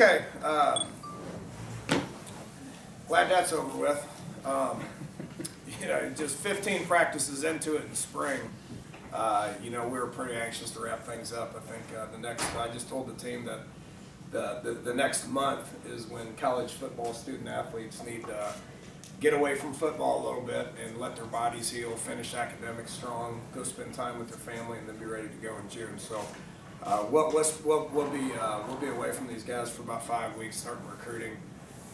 Okay. Glad that's over with. Just 15 practices into it in spring. We were pretty anxious to wrap things up. I think I just told the team that the next month is when college football student athletes need to get away from football a little bit and let their bodies heal, finish academics strong, go spend time with their family, and then be ready to go in June. So we'll be away from these guys for about 5 weeks, starting recruiting,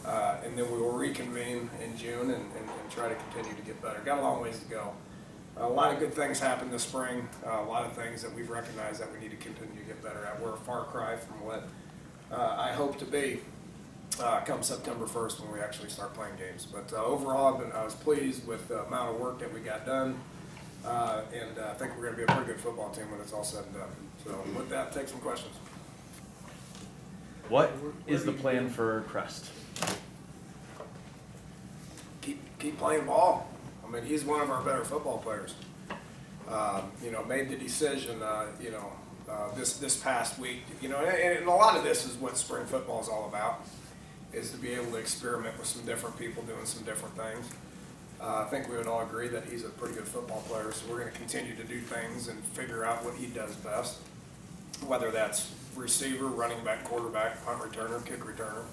and then we will reconvene in June and try to continue to get better. Got a long ways to go. A lot of good things happened this spring. A lot of things that we've recognized that we need to continue to get better at. We're a far cry from what I hope to be come September 1st when we actually start playing games. But overall, I was pleased with the amount of work that we got done, and I think we're going to be a pretty good football team when it's all said and done. So with that, take some questions. What is the plan for Crest? Keep playing ball. I mean, he's one of our better football players. Made the decision, this past week, and a lot of this is what spring football is all about, is to be able to experiment with some different people doing some different things. I think we would all agree that he's a pretty good football player, so we're going to continue to do things and figure out what he does best, whether that's receiver, running back, quarterback, punt returner, kick returner.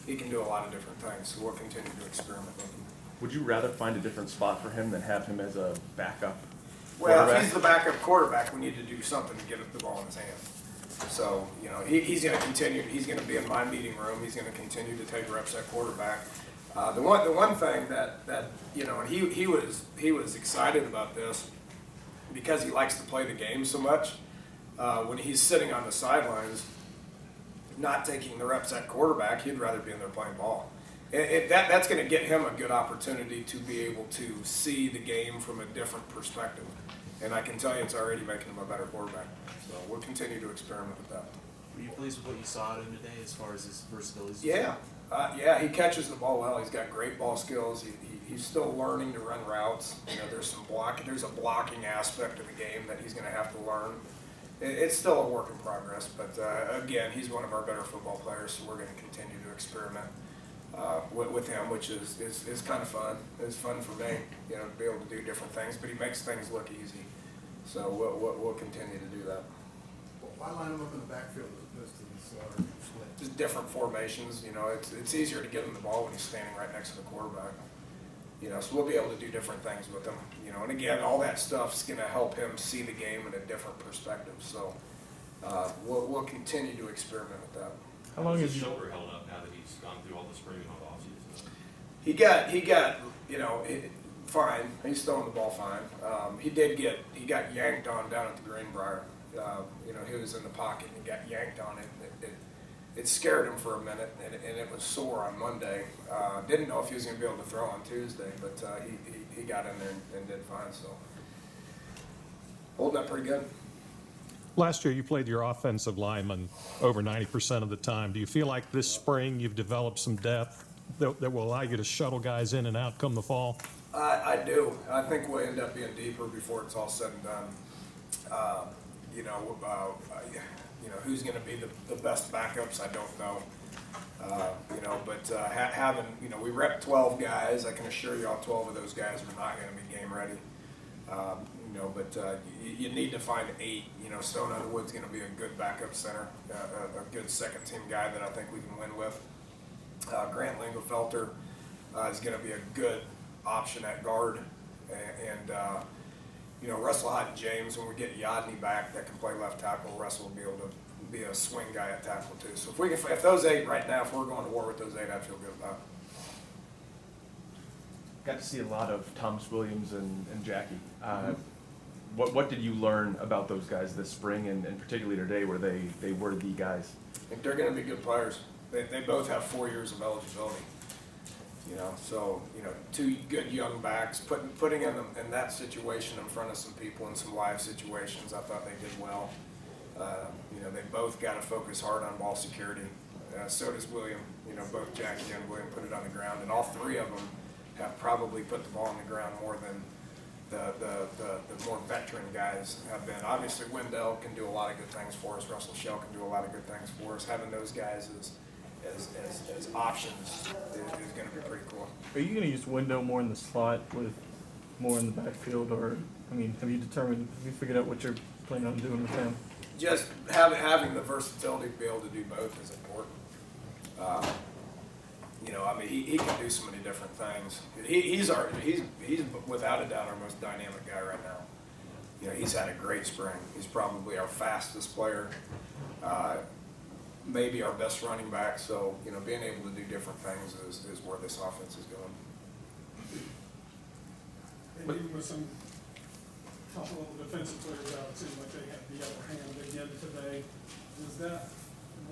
He can do a lot of different things, so we'll continue to experiment with him. Would you rather find a different spot for him than have him as a backup? Well, if he's the backup quarterback, we need to do something to get the ball in his hand. So, he's going to continue. He's going to be in my meeting room. He's going to continue to take reps at quarterback. The one thing that and he was excited about this because he likes to play the game so much. When he's sitting on the sidelines, not taking the reps at quarterback, he'd rather be in there playing ball. That's going to get him a good opportunity to be able to see the game from a different perspective. And I can tell you it's already making him a better quarterback. So we'll continue to experiment with that. Were you pleased with what you saw out of him today as far as his versatility? Yeah, he catches the ball well. He's got great ball skills. He's still learning to run routes. There's a blocking aspect of the game that he's going to have to learn. It's still a work in progress, but again, he's one of our better football players, so we're going to continue to experiment with him, which is kind of fun. It's fun for me, to be able to do different things, but he makes things look easy. So we'll continue to do that. Why line him up in the backfield as opposed to the slaughter split? Just different formations. It's easier to get him the ball when he's standing right next to the quarterback. So we'll be able to do different things with him. And again, all that stuff's going to help him see the game in a different perspective. So we'll continue to experiment with that. How long is his shoulder held up now that he's gone through all the spring and all the offseason? He got fine. He's throwing the ball fine. He got yanked on down at the Greenbrier. He was in the pocket and he got yanked on it. It scared him for a minute, and it was sore on Monday. Didn't know if he was going to be able to throw on Tuesday, but he got in there and did fine. So holding up pretty good. Last year, you played your offensive lineman over 90% of the time. Do you feel like this spring you've developed some depth that will allow you to shuttle guys in and out come the fall? I do. I think we'll end up being deeper before it's all said and done. Who's going to be the best backups, I don't know. Having, we rep 12 guys. I can assure you all 12 of those guys are not going to be game ready. You need to find 8. Stone Underwood's going to be a good backup center, a good second team guy that I think we can win with. Grant Lingelfelter is going to be a good option at guard. Russell Houghton-James, when we get Yodney back that can play left tackle, Russell will be able to be a swing guy at tackle too. So if those 8 right now, if we're going to war with those 8, I'd feel good about it. Got to see a lot of Thomas Williams and Jackie. What did you learn about those guys this spring, and particularly today, where they were the guys? I think they're going to be good players. They both have 4 years of eligibility. So 2 good young backs, putting them in that situation in front of some people in some live situations, I thought they did well. They both got to focus hard on ball security. So does William. Both Jackie and William put it on the ground, and all 3 of them have probably put the ball on the ground more than the more veteran guys have been. Obviously, Wendell can do a lot of good things for us. Russell Shell can do a lot of good things for us. Having those guys as options is going to be pretty cool. Are you going to use window more in the slot with more in the backfield, or have you figured out what you're planning on doing with him? Just having the versatility to be able to do both is important. He can do so many different things. He's without a doubt our most dynamic guy right now. He's had a great spring. He's probably our fastest player, maybe our best running back. So, being able to do different things is where this offense is going. And even with some couple of defensive players out, it seems like they have the upper hand again today. Does that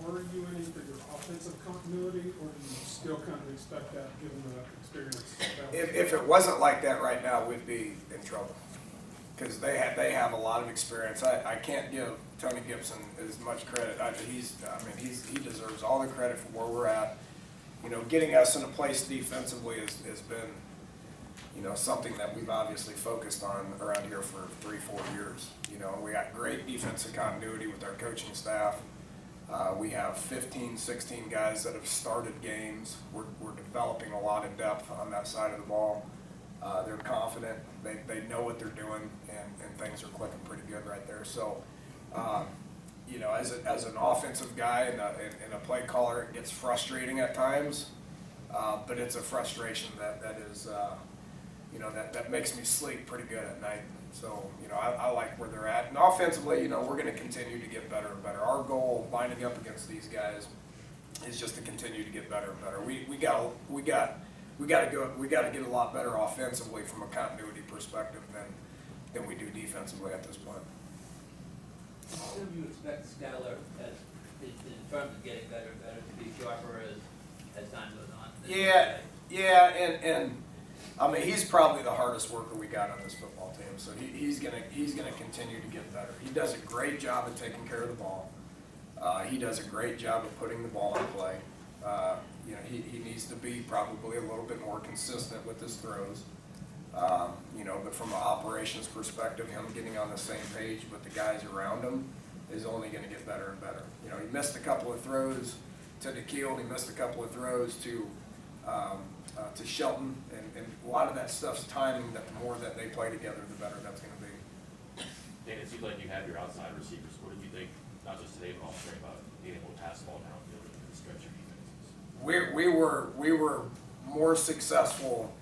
worry you any for your offensive continuity, or do you still kind of expect that given the experience? If it wasn't like that right now, we'd be in trouble because they have a lot of experience. I can't give Tony Gibson as much credit. He deserves all the credit for where we're at. Getting us in a place defensively has been something that we've obviously focused on around here for 3-4 years. We got great defensive continuity with our coaching staff. We have 15, 16 guys that have started games. We're developing a lot of depth on that side of the ball. They're confident. They know what they're doing, and things are clicking pretty good right there. So, as an offensive guy and a play caller, it gets frustrating at times, but it's a frustration that is, that makes me sleep pretty good at night. So, I like where they're at. And offensively, we're going to continue to get better and better. Our goal lining up against these guys is just to continue to get better and better. We got to get a lot better offensively from a continuity perspective than we do defensively at this point. How do you expect Skylar, in terms of getting better and better, to be sharper as time goes on? And he's probably the hardest worker we got on this football team. So he's gonna continue to get better. He does a great job of taking care of the ball. He does a great job of putting the ball in play. He needs to be probably a little bit more consistent with his throws. But from an operations perspective, him getting on the same page with the guys around him is only going to get better and better. He missed a couple of throws to Nikhil. He missed a couple of throws to Shelton, and a lot of that stuff's timing. That the more that they play together, the better that's going to be. Dan, it seems like you have your outside receivers. What did you think, not just today, but also about being able to pass the ball downfield and stretch your defenses? We were more successful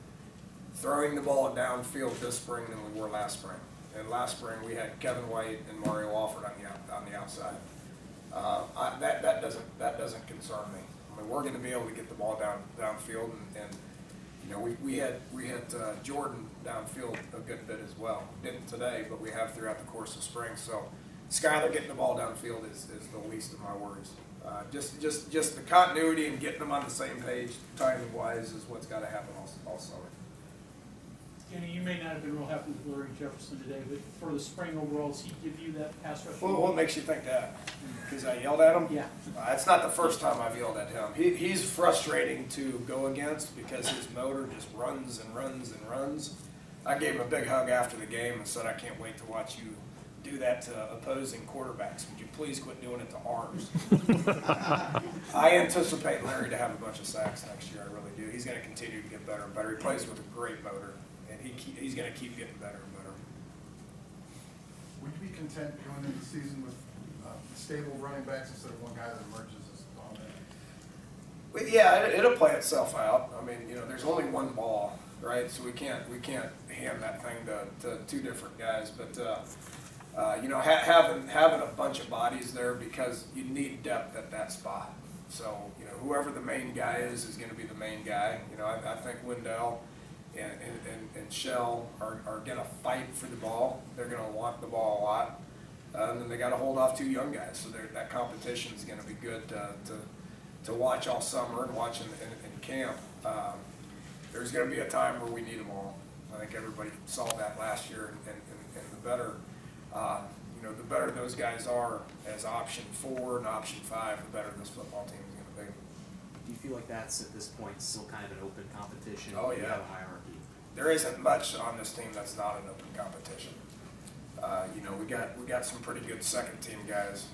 throwing the ball downfield this spring than we were last spring. And last spring we had Kevin White and Mario Alford on the outside. That doesn't concern me. We're going to be able to get the ball downfield, and we had Jordan downfield a good bit as well. Didn't today, but we have throughout the course of spring. So Skylar getting the ball downfield is the least of my worries. Just the continuity and getting them on the same page, timing wise, is what's got to happen all summer. Kenny, you may not have been real happy with Larry Jefferson today, but for the spring overall, does he give you that pass rush? Well, what makes you think that? Because I yelled at him? Yeah. It's not the first time I've yelled at him. He's frustrating to go against because his motor just runs and runs and runs. I gave him a big hug after the game and said, I can't wait to watch you do that to opposing quarterbacks. Would you please quit doing it to ours? I anticipate Larry to have a bunch of sacks next year. I really do. He's going to continue to get better and better. He plays with a great motor, and he's going to keep getting better and better. Would you be content going into the season with stable running backs instead of one guy that emerges as dominant? Well, yeah, it'll play itself out. There's only one ball, right? So we can't hand that thing to two different guys. But having a bunch of bodies there, because you need depth at that spot. So whoever the main guy is going to be the main guy. I think Wendell and Shell are going to fight for the ball. They're going to want the ball a lot. And then they got to hold off two young guys. So that competition is going to be good to watch all summer and watch in camp. There's going to be a time where we need them all. I think everybody saw that last year. And the better, the better those guys are as option 4 and option 5, the better this football team is going to be. Do you feel like that's at this point still kind of an open competition? Oh, Do you yeah. have a hierarchy? There isn't much on this team that's not an open competition. We got some pretty good second team guys.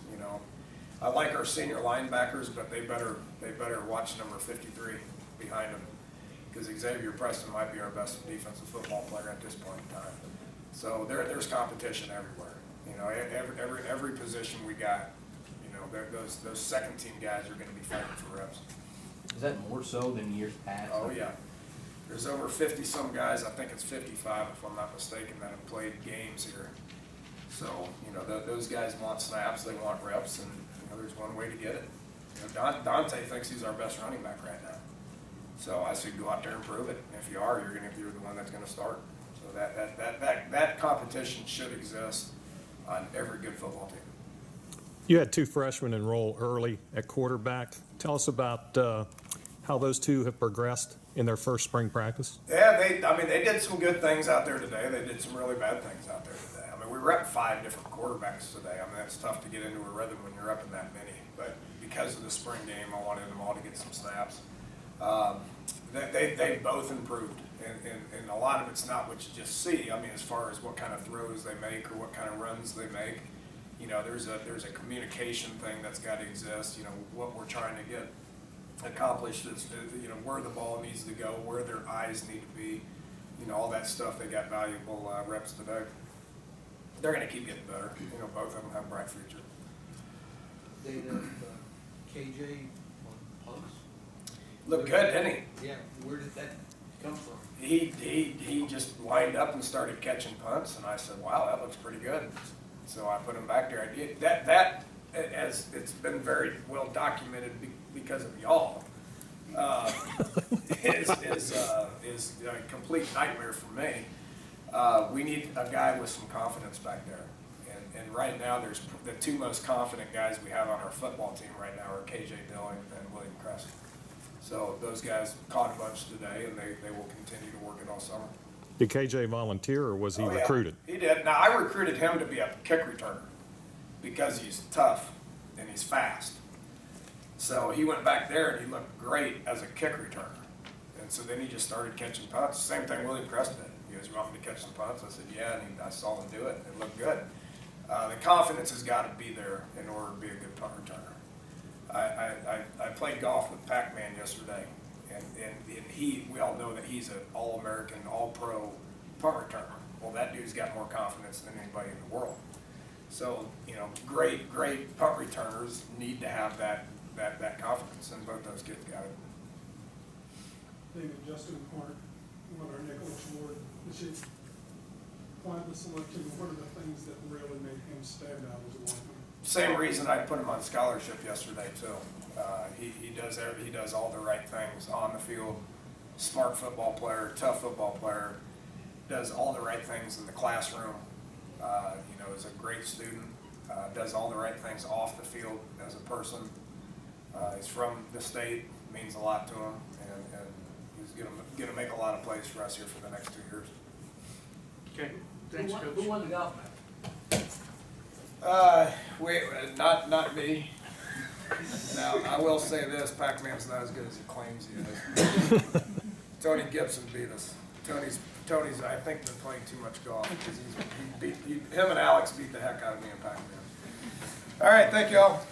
I like our senior linebackers, but they better watch number 53 behind them, because Xavier Preston might be our best defensive football player at this point in time. So there's competition everywhere. You know, every position we got, you know, those second team guys are going to be fighting for reps. Is that more so than years past? Oh yeah, there's over 50 some guys. I think it's 55 if I'm not mistaken that have played games here. So you know those guys want snaps, they want reps, and you know, there's one way to get it. You know, Dante thinks he's our best running back right now. So I said, go out there and prove it. If you are, you're the one that's going to start. So that competition should exist on every good football team. You had 2 freshmen enroll early at quarterback. Tell us about how those 2 have progressed in their first spring practice. Yeah, they did some good things out there today. They did some really bad things out there today. I mean, we repped 5 different quarterbacks today. I mean, that's tough to get into a rhythm when you're repping that many. But because of the spring game, I wanted them all to get some snaps. They both improved, and a lot of it's not what you just see. I mean, as far as what kind of throws they make or what kind of runs they make, you know, there's a communication thing that's got to exist. You know, what we're trying to get accomplished is, you know, where the ball needs to go, where their eyes need to be, you know, all that stuff. They got valuable reps today. They're going to keep getting better. You know, both of them have a bright future. KJ on punts? Looked good, didn't he? Yeah, where did that come from? He just lined up and started catching punts, and I said, wow, that looks pretty good. So I put him back there. That as it's been very well documented because of y'all, is a complete nightmare for me. We need a guy with some confidence back there. And right now, there's the 2 most confident guys we have on our football team right now are KJ Dillon and William Crest. So those guys caught a bunch today, and they will continue to work it all summer. Did KJ volunteer, or was he Oh, yeah. recruited? He did. Now, I recruited him to be a kick returner because he's tough and he's fast. So he went back there and he looked great as a kick returner. And so then he just started catching punts. Same thing William Crest did. He goes, you want me to catch some punts? I said, yeah, and I saw him do it. It looked good. The confidence has got to be there in order to be a good punt returner. I played golf with Pac-Man yesterday, and we all know that he's an All-American, All-Pro punt returner. Well, that dude's got more confidence than anybody in the world. So, you know, great punt returners need to have that confidence, and both those kids got it. David, Justin Clark won our Nicholas Award this year. Applied the selection, what are the things that really made him stand out as a lineman? Same reason I put him on scholarship yesterday too. He does all the right things on the field. Smart football player, tough football player. Does all the right things in the classroom. You know, is a great student. Does all the right things off the field as a person. He's from the state, means a lot to him, and he's gonna make a lot of plays for us here for the next 2 years. Okay, thanks, Coach. Who won the golf match? Not me. Now, I will say this, Pac-Man's not as good as he claims he is. Tony Gibson beat us. Tony's, I think, been playing too much golf, because him and Alex beat the heck out of me and Pac-Man. All right, thank you all.